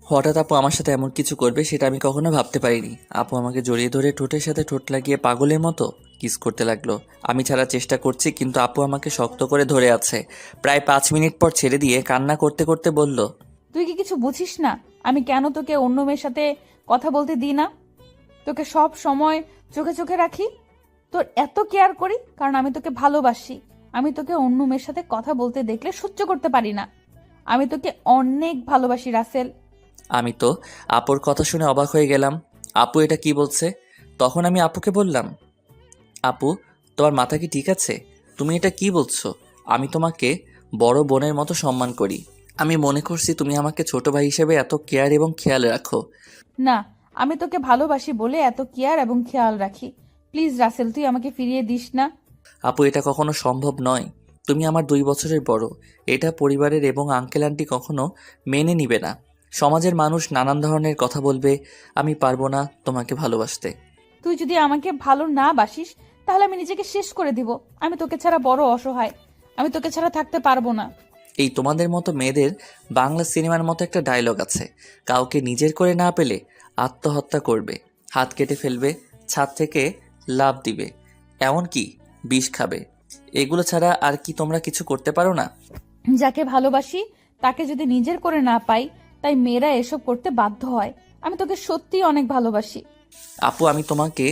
হঠাৎ আপু আমার সাথে এমন কিছু করবে সেটা আমি কখনো ভাবতে পারিনি। আপু আমাকে জড়িয়ে ধরে ঠোঁটের সাথে ঠোঁট লাগিয়ে পাগলের মতো কিস করতে লাগলো। আমি ছাড়ার চেষ্টা করছি কিন্তু আপু আমাকে শক্ত করে ধরে আছে। প্রায় 5 মিনিট পর ছেড়ে দিয়ে কান্না করতে করতে বলল, তুই কি কিছু বুঝিস না আমি কেন তোকে অন্য মেয়ের সাথে কথা বলতে দিই না? তোকে সব সময় চোখে চোখে রাখি, তোর এত কেয়ার করি কারণ আমি তোকে ভালোবাসি। আমি তোকে অন্য মেয়ের সাথে কথা বলতে দেখলে সহ্য করতে পারি না। আমি তোকে অনেক ভালোবাসি রাসেল। আমি তো আপুর কথা শুনে অবাক হয়ে গেলাম। আপু এটা কি বলছে? তখন আমি আপুকে বললাম, আপু তোমার মাথা কি ঠিক আছে? তুমি এটা কি বলছো? আমি তোমাকে বড় বোনের মতো সম্মান করি। আমি মনে করছি তুমি আমাকে ছোট ভাই হিসেবে এত কেয়ার এবং খেয়াল রাখো। না, আমি তোকে ভালোবাসি বলে এত কেয়ার এবং খেয়াল রাখি। প্লিজ রাসেল, তুই আমাকে ফিরিয়ে দিস না। আপু এটা কখনো সম্ভব নয়। তুমি আমার 2 বছরের বড়। এটা পরিবারের এবং আঙ্কেল আন্টি কখনো মেনে নিবে না। সমাজের মানুষ নানান ধরনের কথা বলবে। আমি পারবো না তোমাকে ভালোবাসতে। তুই যদি আমাকে ভালো না বাসিস তাহলে আমি নিজেকে শেষ করে দিব। আমি তোকে ছাড়া বড় অসহায়। আমি তোকে ছাড়া থাকতে পারবো না। এই তোমাদের মতো মেয়েদের বাংলা সিনেমার মতো একটা ডায়লগ আছে, কাউকে নিজের করে না পেলে আত্মহত্যা করবে, হাত কেটে ফেলবে, ছাদ থেকে লাফ দিবে, এমনকি বিষ খাবে। এগুলো ছাড়া আর কি তোমরা কিছু করতে পারো না? যাকে ভালোবাসি তাকে যদি নিজের করে না পাই, তাই মেয়েরা এসব করতে বাধ্য হয়। আমি তোকে সত্যিই অনেক ভালোবাসি। আপু আমি তোমাকে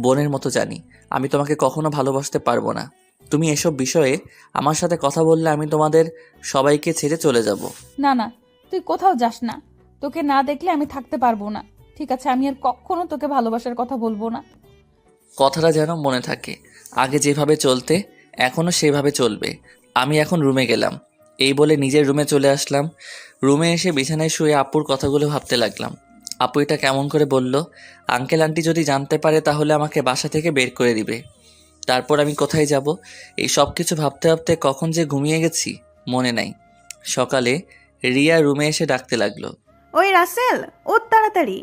বোনের মতো জানি। আমি তোমাকে কখনো ভালোবাসতে পারবো না। তুমি এসব বিষয়ে আমার সাথে কথা বললে আমি তোমাদের সবাইকে ছেড়ে চলে যাব। না না, তুই কোথাও যাস না। তোকে না দেখলে আমি থাকতে পারবো না। ঠিক আছে, আমি আর কখনো তোকে ভালোবাসার কথা বলবো না। কথাটা যেন মনে থাকে। আগে যেভাবে চলতে এখনও সেভাবে চলবে। আমি এখন রুমে গেলাম। এই বলে নিজের রুমে চলে আসলাম। রুমে এসে বিছানায় শুয়ে আপুর কথাগুলো ভাবতে লাগলাম। আপু এটা কেমন করে বলল? আঙ্কেল আন্টি যদি জানতে পারে তাহলে আমাকে বাসা থেকে বের করে দিবে। তারপর আমি কোথায় যাব? এই সব কিছু ভাবতে ভাবতে কখন যে ঘুমিয়ে গেছি মনে নাই। সকালে রিয়া রুমে এসে ডাকতে লাগলো। ওই রাসেল, ওর তাড়াতাড়ি।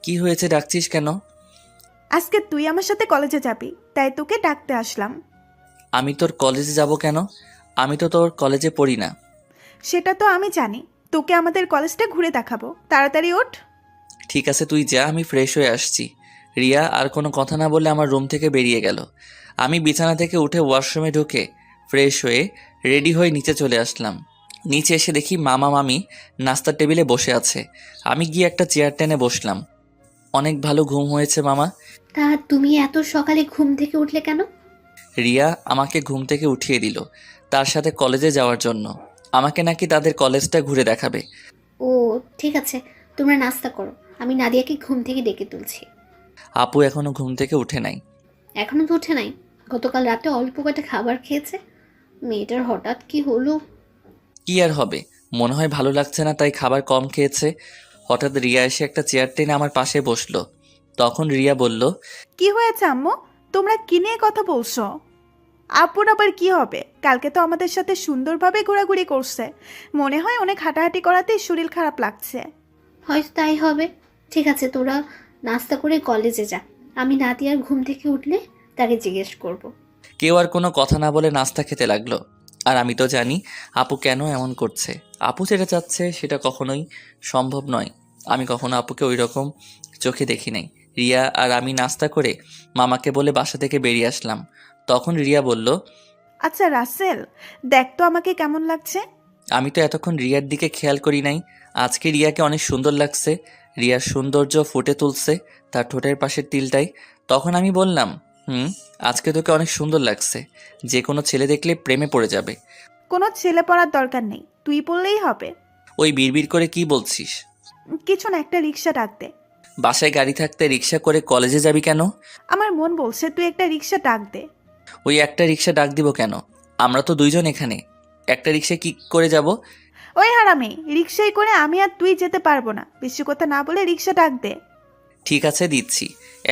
কি হয়েছে, ডাকছিস কেন? আজকে তুই আমার সাথে কলেজে যাবি, তাই তোকে ডাকতে আসলাম। আমি তোর কলেজে যাব কেন? আমি তো তোর কলেজে পড়ি না। সেটা তো আমি জানি। তোকে আমাদের কলেজটা ঘুরে দেখাবো, তাড়াতাড়ি ওঠ। ঠিক আছে তুই যা, আমি ফ্রেশ হয়ে আসছি। রিয়া আর কোনো কথা না বলে আমার রুম থেকে বেরিয়ে গেল। আমি বিছানা থেকে উঠে ওয়াশরুমে ঢুকে ফ্রেশ হয়ে রেডি হয়ে নিচে চলে আসলাম। নিচে এসে দেখি মামা মামি নাস্তার টেবিলে বসে আছে। আমি গিয়ে একটা চেয়ার টেনে বসলাম। অনেক ভালো ঘুম হয়েছে মামা। তা তুমি এত সকালে ঘুম থেকে উঠলে কেন? রিয়া আমাকে ঘুম থেকে উঠিয়ে দিল তার সাথে কলেজে যাওয়ার জন্য। আমাকে নাকি তাদের কলেজটা ঘুরে দেখাবে। ও ঠিক আছে, তোমরা নাস্তা করো, আমি নাদিয়াকে ঘুম থেকে ডেকে তুলছি। আপু এখনো ঘুম থেকে উঠে নাই। এখনো তো উঠে নাই? গতকাল রাতে অল্প কয়টা খাবার খেয়েছে। মেয়েটার হঠাৎ কি হলো? কি আর হবে, মনে হয় ভালো লাগছে না তাই খাবার কম খেয়েছে। হঠাৎ রিয়া এসে একটা চেয়ার টেনে আমার পাশে বসলো। তখন রিয়া বলল, কি হয়েছে আম্মু? তোমরা কি নিয়ে কথা বলছো? আপুর আবার কি হবে? কালকে তো আমাদের সাথে সুন্দরভাবে ঘোরাঘুরি করছে। মনে হয় অনেক হাঁটাহাঁটি করাতেই শরীর খারাপ লাগছে। হয়তো তাই হবে। ঠিক আছে, তোরা নাস্তা করে কলেজে যা। আমি নাদিয়ার ঘুম থেকে উঠলে তাকে জিজ্ঞেস করব। কেউ আর কোনো কথা না বলে নাস্তা খেতে লাগলো। আর আমি তো জানি আপু কেন এমন করছে। আপু যেটা চাচ্ছে সেটা কখনোই সম্ভব নয়। আমি কখনো আপুকে ওই রকম চোখে দেখি নাই। রিয়া আর আমি নাস্তা করে মামাকে বলে বাসা থেকে বেরিয়ে আসলাম। তখন রিয়া বলল, আচ্ছা রাসেল, দেখ তো আমাকে কেমন লাগছে। আমি তো এতক্ষণ রিয়ার দিকে খেয়াল করি নাই। আজকে রিয়াকে অনেক সুন্দর লাগছে। রিয়ার সৌন্দর্য ফুটে তুলছে তার ঠোঁটের পাশের তিলটাই। তখন আমি বললাম, আজকে তোকে অনেক সুন্দর লাগছে। যে কোনো ছেলে দেখলে প্রেমে পড়ে যাবে। কোনো ছেলে পড়ার দরকার নেই, তুই পড়লেই হবে। ওই বিড়বিড় করে কি বলছিস? কিছু না, একটা রিক্সা ডাক দে। বাসায় গাড়ি থাকতে রিক্সা করে কলেজে যাবি কেন? আমার মন বলছে তুই একটা রিক্সা ডাক দে। ওই একটা রিক্সা ডাক দিব কেন? আমরা তো দুইজন এখানে। একটা রিক্সা কি করে যাব? ওই হারামি, রিক্সায় করে আমি আর তুই যেতে পারবো না। বেশি কথা না বলে রিক্সা ডাক দে। ঠিক আছে দিচ্ছি।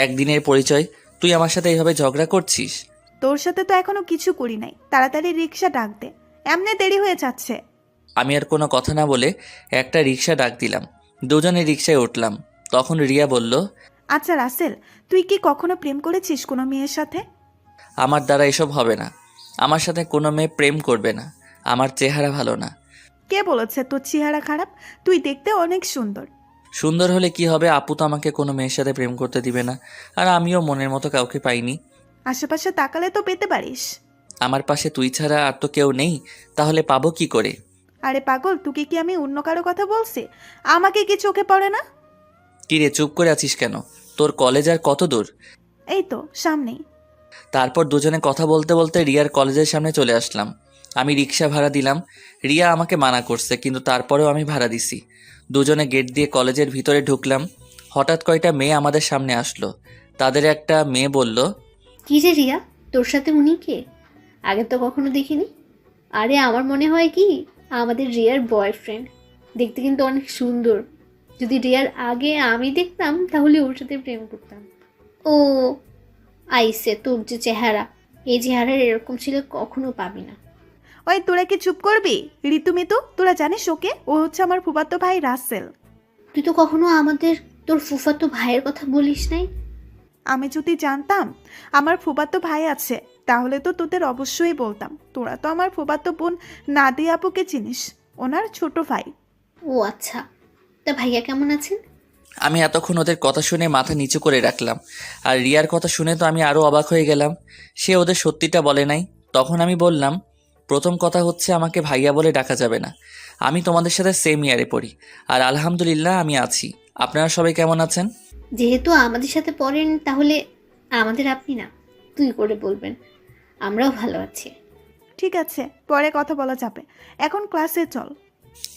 একদিনের পরিচয়, তুই আমার সাথে এইভাবে ঝগড়া করছিস? তোর সাথে তো এখনো কিছু করি নাই, তাড়াতাড়ি রিক্সা ডাক দে, এমনি দেরি হয়ে যাচ্ছে। আমি আর কোনো কথা না বলে একটা রিক্সা ডাক দিলাম। দুজনে রিক্সায় উঠলাম। তখন রিয়া বলল, আচ্ছা রাসেল, তুই কি কখনো প্রেম করেছিস কোনো মেয়ের সাথে? আমার দ্বারা এসব হবে না। আমার সাথে কোনো মেয়ে প্রেম করবে না। আমার চেহারা ভালো না। কে বলেছে তোর চেহারা খারাপ? তুই দেখতে অনেক সুন্দর। সুন্দর হলে কি হবে, আপু তো আমাকে কোনো মেয়ের সাথে প্রেম করতে দিবে না, আর আমিও মনের মতো কাউকে পাইনি। আশেপাশে তাকালে তো পেতে পারিস। আমার পাশে তুই ছাড়া আর তো কেউ নেই, তাহলে পাবো কি করে? আরে পাগল, তোকে কি আমি অন্য কারো কথা বলছি? আমাকে কি চোখে পড়ে না? কিরে চুপ করে আছিস কেন? তোর কলেজ আর কত দূর? এই তো সামনেই। তারপর দুজনে কথা বলতে বলতে রিয়ার কলেজের সামনে চলে আসলাম। আমি রিক্সা ভাড়া দিলাম। রিয়া আমাকে মানা করছে, কিন্তু তারপরেও আমি ভাড়া দিছি। দুজনে গেট দিয়ে কলেজের ভিতরে ঢুকলাম। হঠাৎ কয়টা মেয়ে আমাদের সামনে আসলো। তাদের একটা মেয়ে বলল, কি রে রিয়া, তোর সাথে উনি কে? আগে তো কখনো দেখিনি। আরে আমার মনে হয় কি, আমাদের রিয়ার বয়ফ্রেন্ড। দেখতে কিন্তু অনেক সুন্দর। যদি রিয়ার আগে আমি দেখতাম তাহলে ওর সাথে প্রেম করতাম। ও আইসে, তোর যে চেহারা, এই চেহারার এরকম ছিল কখনো পাবি না। ওই তোরা কি চুপ করবি? ঋতুমিতু, তোরা জানিস ওকে? ও হচ্ছে আমার ফুফাতো ভাই রাসেল। তুই তো কখনো আমাদের তোর ফুফাতো ভাইয়ের কথা বলিস নাই। আমি যদি জানতাম আমার ফুফাতো ভাই আছে তাহলে তো তোদের অবশ্যই বলতাম। তোরা তো আমার ফুফাতো বোন নাদিয়া আপুকে চিনিস, ওনার ছোট ভাই। ও আচ্ছা, তা ভাইয়া কেমন আছেন? আমি এতক্ষণ ওদের কথা শুনে মাথা নিচু করে রাখলাম। আর রিয়ার কথা শুনে তো আমি আরও অবাক হয়ে গেলাম। সে ওদের সত্যিটা বলে নাই। তখন আমি বললাম, প্রথম কথা হচ্ছে আমাকে ভাইয়া বলে ডাকা যাবে না। আমি তোমাদের সাথে সেম ইয়ারে পড়ি, আর আলহামদুলিল্লাহ আমি আছি। আপনারা সবাই কেমন আছেন? যেহেতু আমাদের সাথে পড়েন তাহলে আমাদের আপনি না, তুই করে বলবেন। আমরাও ভালো আছি। ঠিক আছে, পরে কথা বলা যাবে, এখন ক্লাসে চল।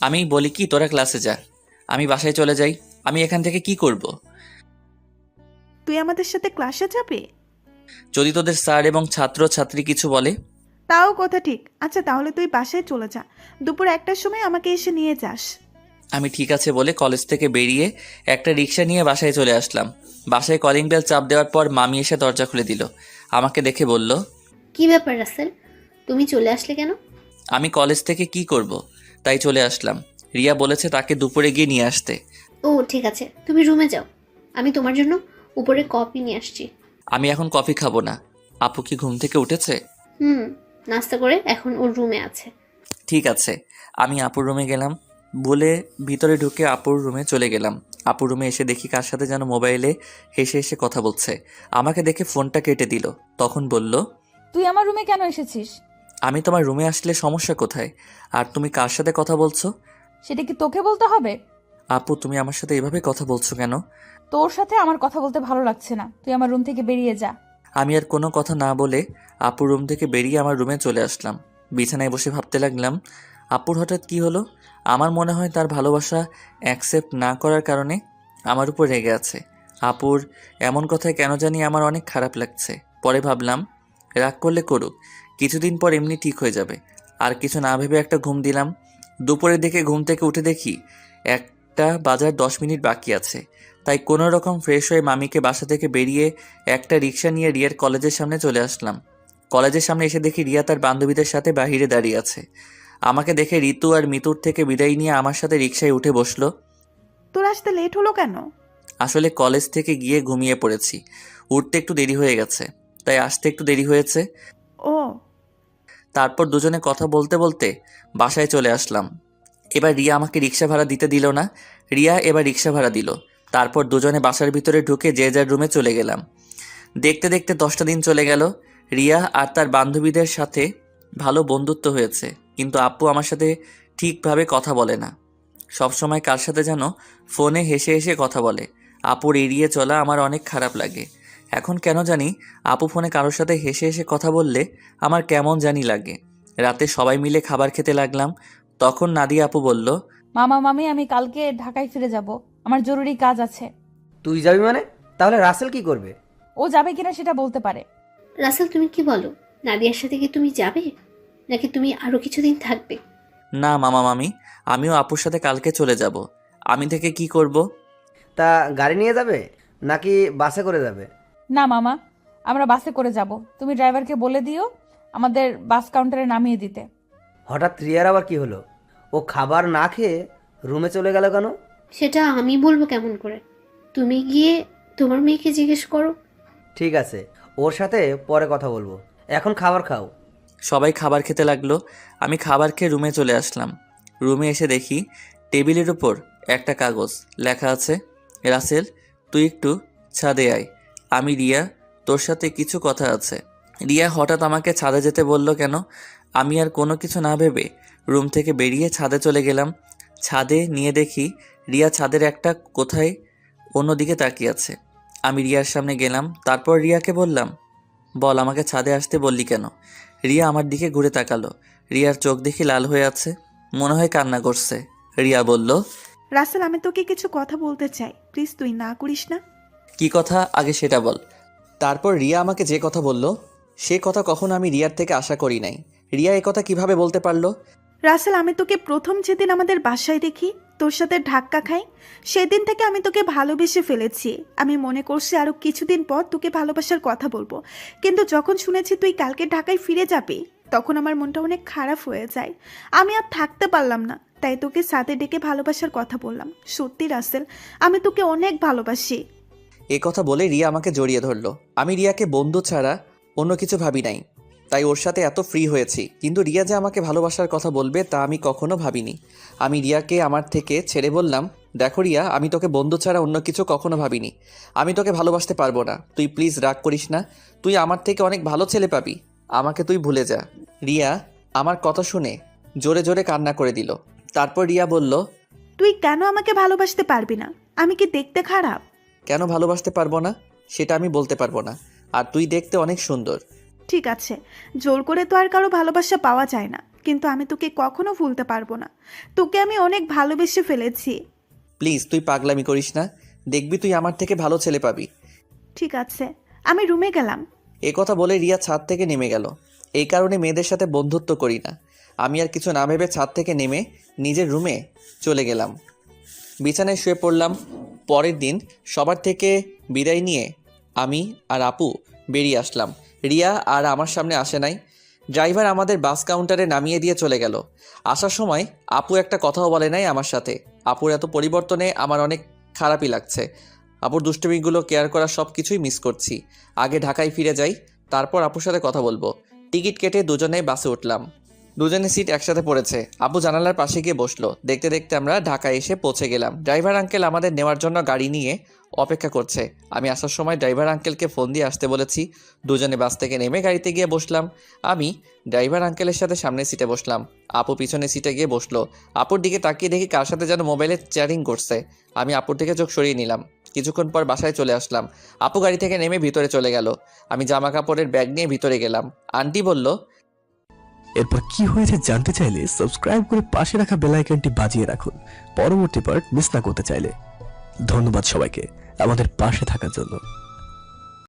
আমি বলি কি, তোরা ক্লাসে যা, আমি বাসায় চলে যাই। আমি এখান থেকে কি করব? তুই আমাদের সাথে ক্লাসে যাবি? যদি তোদের স্যার এবং ছাত্র ছাত্রী কিছু বলে? তাও কথা ঠিক। আচ্ছা তাহলে তুই বাসায় চলে যা, দুপুর 1টার সময় আমাকে এসে নিয়ে যাস। আমি ঠিক আছে বলে কলেজ থেকে বেরিয়ে একটা রিক্সা নিয়ে বাসায় চলে আসলাম। বাসায় কলিং বেল চাপ দেওয়ার পর মামি এসে দরজা খুলে দিল। আমাকে দেখে বলল, কি ব্যাপার রাসেল, তুমি চলে আসলে কেন? আমি কলেজ থেকে কি করব, তাই চলে আসলাম। রিয়া বলেছে তাকে দুপুরে গিয়ে নিয়ে আসতে। ও ঠিক আছে, তুমি রুমে যাও, আমি তোমার জন্য উপরে কফি নিয়ে আসছি। আমি এখন কফি খাবো না। আপু কি ঘুম থেকে উঠেছে? নাস্তা করে এখন ওর রুমে আছে। ঠিক আছে। আমি আপুর রুমে গেলাম বলে ভিতরে ঢুকে আপুর রুমে চলে গেলাম। আপুর রুমে এসে দেখি কার সাথে যেন মোবাইলে হেসে হেসে কথা বলছে। আমাকে দেখে ফোনটা কেটে দিল। তখন বলল, তুই আমার রুমে কেন এসেছিস? আমি তোমার রুমে আসলে সমস্যা কোথায়? আর তুমি কার সাথে কথা বলছো? সেটা কি তোকে বলতে হবে? আপু তুমি আমার সাথে এভাবে কথা বলছো কেন? তোর সাথে আমার কথা বলতে ভালো লাগছে না, তুই আমার রুম থেকে বেরিয়ে যা। আমি আর কোনো কথা না বলে আপুর রুম থেকে বেরিয়ে আমার রুমে চলে আসলাম। বিছানায় বসে ভাবতে লাগলাম, আপুর হঠাৎ কি হলো? আমার মনে হয় তার ভালোবাসা অ্যাকসেপ্ট না করার কারণে আমার উপর রেগে আছে। আপুর এমন কথায় কেন জানি আমার অনেক খারাপ লাগছে। পরে ভাবলাম, রাগ করলে করুক, কিছুদিন পর এমনি ঠিক হয়ে যাবে। আর কিছু না ভেবে একটা ঘুম দিলাম। দুপুরের দিকে ঘুম থেকে উঠে দেখি 1টা বাজার 10 মিনিট বাকি আছে। তাই কোনো রকম ফ্রেশ হয়ে মামিকে বাসা থেকে বেরিয়ে একটা রিক্সা নিয়ে রিয়ার কলেজের সামনে চলে আসলাম। কলেজের সামনে এসে দেখি রিয়া তার বান্ধবীদের সাথে বাহিরে দাঁড়িয়ে আছে। আমাকে দেখে ঋতু আর মিতুর থেকে বিদায় নিয়ে আমার সাথে রিক্সায় উঠে বসলো। তোর আসতে লেট হলো কেন? আসলে কলেজ থেকে গিয়ে ঘুমিয়ে পড়েছি, উঠতে একটু দেরি হয়ে গেছে, তাই আসতে একটু দেরি হয়েছে। ও তারপর দুজনে কথা বলতে বলতে বাসায় চলে আসলাম। এবার রিয়া আমাকে রিক্সা ভাড়া দিতে দিল না, রিয়া এবার রিক্সা ভাড়া দিল। তারপর দুজনে বাসার ভিতরে ঢুকে যে যার রুমে চলে গেলাম। দেখতে দেখতে 10টা দিন চলে গেল। রিয়া আর তার বান্ধবীদের সাথে ভালো বন্ধুত্ব হয়েছে, কিন্তু আপু আমার সাথে ঠিকভাবে কথা বলে না। সবসময় কার সাথে যেন ফোনে হেসে হেসে কথা বলে। আপুর এড়িয়ে চলা আমার অনেক খারাপ লাগে। এখন কেন জানি আপু ফোনে কারোর সাথে হেসে হেসে কথা বললে আমার কেমন জানি লাগে। রাতে সবাই মিলে খাবার খেতে লাগলাম। তখন নাদিয়া আপু বলল, মামা মামি আমি কালকে ঢাকায় ফিরে যাব, আমার জরুরি কাজ আছে। তুই যাবি মানে? তাহলে রাসেল কি করবে? ও যাবে কিনা সেটা বলতে পারে। রাসেল তুমি কি বলো, নাদিয়ার সাথে কি তুমি যাবে, নাকি তুমি আরো কিছুদিন থাকবে? না মামা মামি, আমিও আপুর সাথে কালকে চলে যাব। আমি থেকে কি করব? তা গাড়ি নিয়ে যাবে নাকি বাসে করে যাবে? না মামা, আমরা বাসে করে যাব, তুমি ড্রাইভারকে বলে দিও আমাদের বাস কাউন্টারে নামিয়ে দিতে। হঠাৎ রিয়ার আবার কি হলো? ও খাবার না খেয়ে রুমে চলে গেল কেন? সেটা আমি বলবো কেমন করে? তুমি গিয়ে তোমার মেয়েকে জিজ্ঞেস করো। ঠিক আছে, ওর সাথে পরে কথা বলবো, এখন খাবার খাও। সবাই খাবার খেতে লাগলো। আমি খাবার খেয়ে রুমে চলে আসলাম। রুমে এসে দেখি টেবিলের উপর একটা কাগজ, লেখা আছে, রাসেল তুই একটু ছাদে আয়, আমি রিয়া, তোর সাথে কিছু কথা আছে। রিয়া হঠাৎ আমাকে ছাদে যেতে বলল কেন? আমি আর কোনো কিছু না ভেবে রুম থেকে বেরিয়ে ছাদে চলে গেলাম। ছাদে নিয়ে দেখি রিয়া ছাদের একটা কোথায় অন্যদিকে তাকিয়ে আছে। আমি রিয়ার সামনে গেলাম, তারপর রিয়াকে বললাম, বল আমাকে ছাদে আসতে বললি কেন? রিয়া আমার দিকে ঘুরে তাকালো। রিয়ার চোখ দেখি লাল হয়ে আছে, মনে হয় কান্না করছে। রিয়া বলল, রাসেল আমি তোকে কিছু কথা বলতে চাই, প্লিজ তুই না করিস না। কি কথা আগে সেটা বল। তারপর রিয়া আমাকে যে কথা বলল, সে কথা কখনো আমি রিয়ার থেকে আশা করি নাই। রিয়া এ কথা কিভাবে বলতে পারলো? রাসেল আমি তোকে প্রথম যেদিন আমাদের বাসায় দেখি, তোর সাথে ধাক্কা খাই, সেদিন থেকে আমি তোকে ভালোবেসে ফেলেছি। আমি মনে করছি আরও কিছুদিন পর তোকে ভালোবাসার কথা বলবো, কিন্তু যখন শুনেছি তুই কালকে ঢাকায় ফিরে যাবি, তখন আমার মনটা অনেক খারাপ হয়ে যায়। আমি আর থাকতে পারলাম না, তাই তোকে সাথে ডেকে ভালোবাসার কথা বললাম। সত্যি রাসেল, আমি তোকে অনেক ভালোবাসি। এ কথা বলে রিয়া আমাকে জড়িয়ে ধরলো। আমি রিয়াকে বন্ধু ছাড়া অন্য কিছু ভাবি নাই, তাই ওর সাথে এত ফ্রি হয়েছি। কিন্তু রিয়া যে আমাকে ভালোবাসার কথা বলবে তা আমি কখনো ভাবিনি। আমি রিয়াকে আমার থেকে ছেড়ে বললাম, দেখো রিয়া, আমি তোকে বন্ধু ছাড়া অন্য কিছু কখনো ভাবিনি। আমি তোকে ভালোবাসতে পারবো না, তুই প্লিজ রাগ করিস না। তুই আমার থেকে অনেক ভালো ছেলে পাবি, আমাকে তুই ভুলে যা। রিয়া আমার কথা শুনে জোরে জোরে কান্না করে দিল। তারপর রিয়া বলল, তুই কেন আমাকে ভালোবাসতে পারবি না? আমি কি দেখতে খারাপ? কেন ভালোবাসতে পারবো না সেটা আমি বলতে পারবো না, আর তুই দেখতে অনেক সুন্দর। ঠিক আছে, জোর করে তো আর কারো ভালোবাসা পাওয়া যায় না, কিন্তু আমি তোকে কখনো ভুলতে পারবো না। তোকে আমি অনেক ভালোবেসে ফেলেছি। প্লিজ তুই পাগলামি করিস না, দেখবি তুই আমার থেকে ভালো ছেলে পাবি। ঠিক আছে, আমি রুমে গেলাম। এ কথা বলে রিয়া ছাদ থেকে নেমে গেল। এই কারণে মেয়েদের সাথে বন্ধুত্ব করি না। আমি আর কিছু না ভেবে ছাদ থেকে নেমে নিজের রুমে চলে গেলাম, বিছানায় শুয়ে পড়লাম। পরের দিন সবার থেকে বিদায় নিয়ে আমি আর আপু বেরিয়ে আসলাম। রিয়া আর আমার সামনে আসে নাই। ড্রাইভার আমাদের বাস কাউন্টারে নামিয়ে দিয়ে চলে গেল। আসার সময় আপু একটা কথাও বলে নাই আমার সাথে। আপুর এত পরিবর্তনে আমার অনেক খারাপই লাগছে। আপুর দুষ্টুমিগুলো, কেয়ার করা সব কিছুই মিস করছি। আগে ঢাকায় ফিরে যাই, তারপর আপুর সাথে কথা বলবো। টিকিট কেটে দুজনে বাসে উঠলাম। দুজনে সিট একসাথে পড়েছে। আপু জানালার পাশে গিয়ে বসলো। দেখতে দেখতে আমরা ঢাকায় এসে পৌঁছে গেলাম। ড্রাইভার আঙ্কেল আমাদের নেওয়ার জন্য গাড়ি নিয়ে অপেক্ষা করছে। আমি আসার সময় ড্রাইভার আঙ্কেলকে ফোন দিয়ে আসতে বলেছি। দুজনে বাস থেকে নেমে গাড়িতে গিয়ে বসলাম। আমি ড্রাইভার আঙ্কেলের সাথে সামনের সিটে বসলাম, আপু পিছনের সিটে গিয়ে বসলো। আপুর দিকে তাকিয়ে দেখি কার সাথে যেন মোবাইলে চ্যাটিং করছে। আমি আপুর থেকে চোখ সরিয়ে নিলাম। কিছুক্ষণ পর বাসায় চলে আসলাম। আপু গাড়ি থেকে নেমে ভিতরে চলে গেল। আমি জামা কাপড়ের ব্যাগ নিয়ে ভিতরে গেলাম। আন্টি বলল, এরপর কি হয়েছে জানতে চাইলে সাবস্ক্রাইব করে পাশে রাখা বেল আইকনটি বাজিয়ে রাখুন পরবর্তী পার্ট মিস না করতে চাইলে। ধন্যবাদ সবাইকে আমাদের পাশে থাকার জন্য।